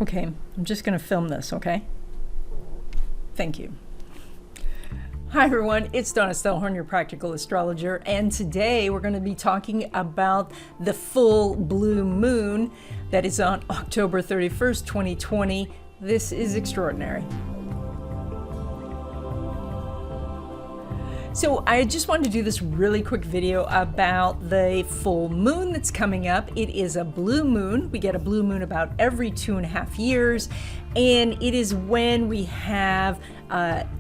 Okay, I'm just going to film this, okay? Thank you. Hi everyone, it's Donna Stellhorn, your practical astrologer, and today we're going to be talking about the full blue moon that is on October 31st, 2020. This is extraordinary. So I just wanted to do this really quick video about the full moon that's coming up. It is a blue moon. We get a blue moon about every 2.5 years, and it is when we have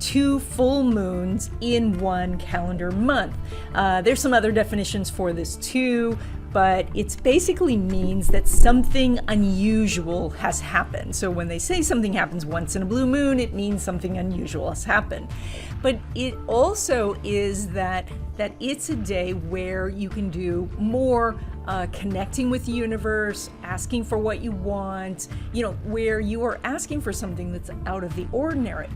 2 full moons in one calendar month. There's some other definitions for this too, but it basically means that something unusual has happened. So when they say something happens once in a blue moon, it means something unusual has happened. But it also is that it's a day where you can do more connecting with the universe, asking for what you want, where you are asking for something that's out of the ordinary.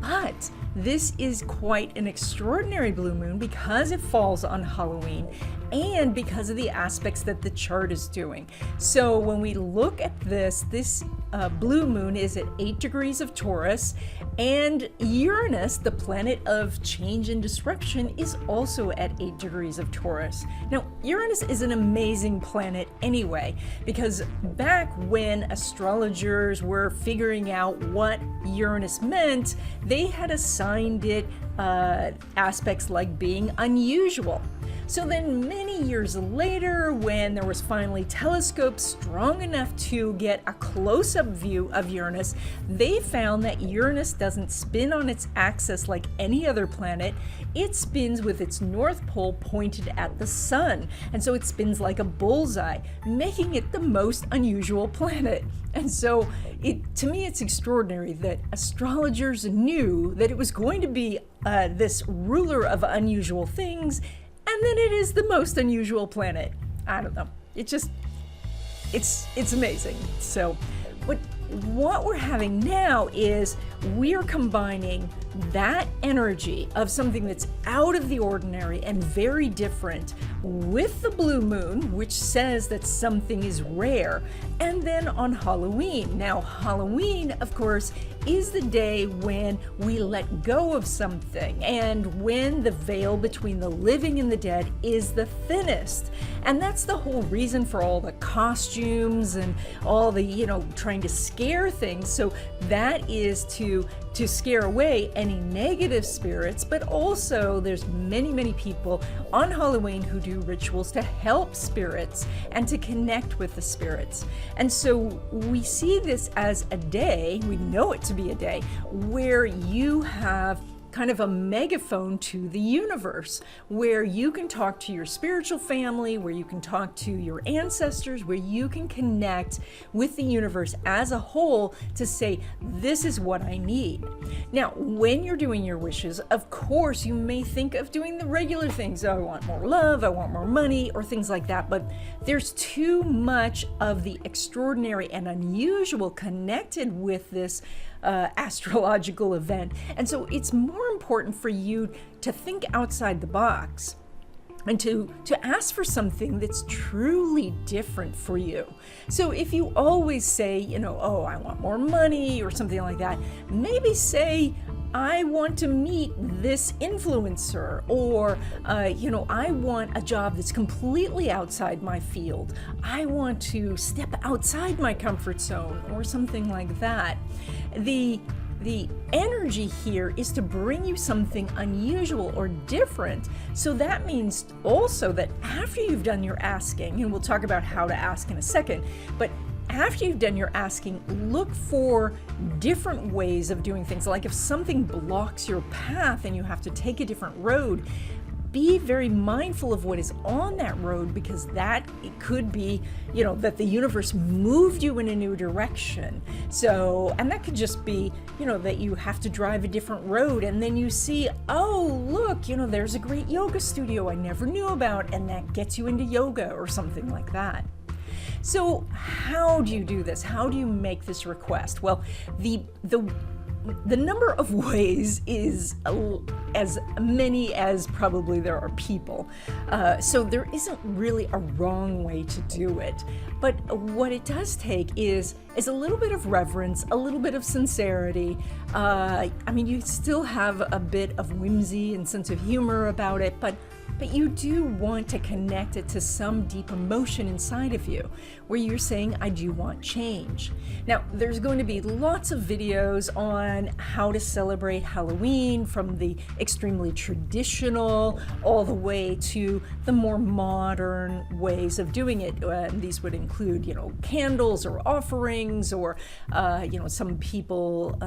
But this is quite an extraordinary blue moon because it falls on Halloween and because of the aspects that the chart is doing. So when we look at this blue moon is at 8 degrees of Taurus, and Uranus, the planet of change and disruption, is also at 8 degrees of Taurus. Now, Uranus is an amazing planet anyway, because back when astrologers were figuring out what Uranus meant, they had assigned it aspects like being unusual. So then many years later, when there was finally telescopes strong enough to get a close-up view of Uranus, they found that Uranus doesn't spin on its axis like any other planet. It spins with its north pole pointed at the sun. And so it spins like a bullseye, making it the most unusual planet. And so to me, it's extraordinary that astrologers knew that it was going to be this ruler of unusual things, and then it is the most unusual planet. I don't know. It's amazing. So what we're having now is we're combining that energy of something that's out of the ordinary and very different with the blue moon, which says that something is rare, and then on Halloween. Now, Halloween, of course, is the day when we let go of something and when the veil between the living and the dead is the thinnest. And that's the whole reason for all the costumes and all the, trying to scare things. So that is to scare away any negative spirits, but also there's many people on Halloween who do rituals to help spirits and to connect with the spirits. And so we see this as a day, we know it to be a day, where you have kind of a megaphone to the universe, where you can talk to your spiritual family, where you can talk to your ancestors, where you can connect with the universe as a whole to say, this is what I need. Now, when you're doing your wishes, of course, you may think of doing the regular things. Oh, I want more love, I want more money, or things like that, but there's too much of the extraordinary and unusual connected with this astrological event. And so it's more important for you to think outside the box and to ask for something that's truly different for you. So if you always say, oh, I want more money or something like that, maybe say, I want to meet this influencer, or, I want a job that's completely outside my field. I want to step outside my comfort zone, or something like that. The energy here is to bring you something unusual or different. So that means also that after you've done your asking, and we'll talk about how to ask in a second, but after you've done your asking, look for different ways of doing things. Like if something blocks your path and you have to take a different road, be very mindful of what is on that road, because it could be, that the universe moved you in a new direction. So, and that could just be, that you have to drive a different road and then you see, oh, look, there's a great yoga studio I never knew about, and that gets you into yoga or something like that. So how do you do this? How do you make this request? Well, the the number of ways is as many as probably there are people. So there isn't really a wrong way to do it. But what it does take is a little bit of reverence, a little bit of sincerity. I mean, you still have a bit of whimsy and sense of humor about it, but you do want to connect it to some deep emotion inside of you where you're saying, I do want change. Now, there's going to be lots of videos on how to celebrate Halloween, from the extremely traditional all the way to the more modern ways of doing it. These would include, candles or offerings, or, some people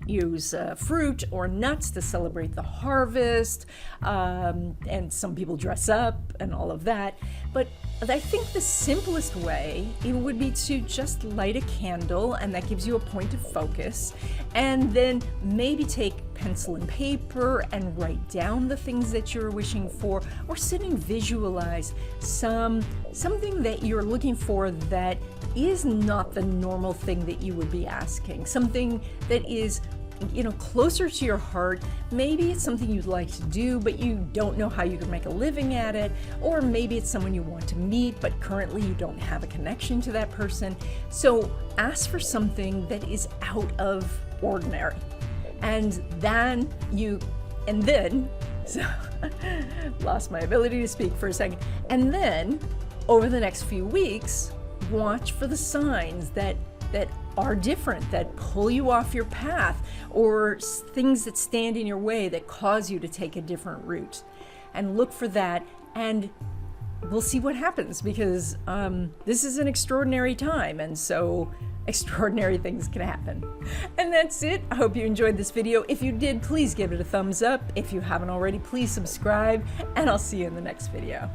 use fruit or nuts to celebrate the harvest, and some people dress up and all of that. But I think the simplest way, it would be to just light a candle, and that gives you a point of focus, and then maybe take pencil and paper and write down the things that you're wishing for, or sit and visualize something that you're looking for that is not the normal thing that you would be asking, something that is closer to your heart. Maybe it's something you'd like to do, but you don't know how you can make a living at it. Or maybe it's someone you want to meet, but currently you don't have a connection to that person. So ask for something that is out of ordinary. So lost my ability to speak for a second. And then over the next few weeks, watch for the signs that are different, that pull you off your path, or things that stand in your way that cause you to take a different route. And look for that, and we'll see what happens, because this is an extraordinary time, and so extraordinary things can happen. And that's it. I hope you enjoyed this video. If you did, please give it a thumbs up. If you haven't already, please subscribe, and I'll see you in the next video.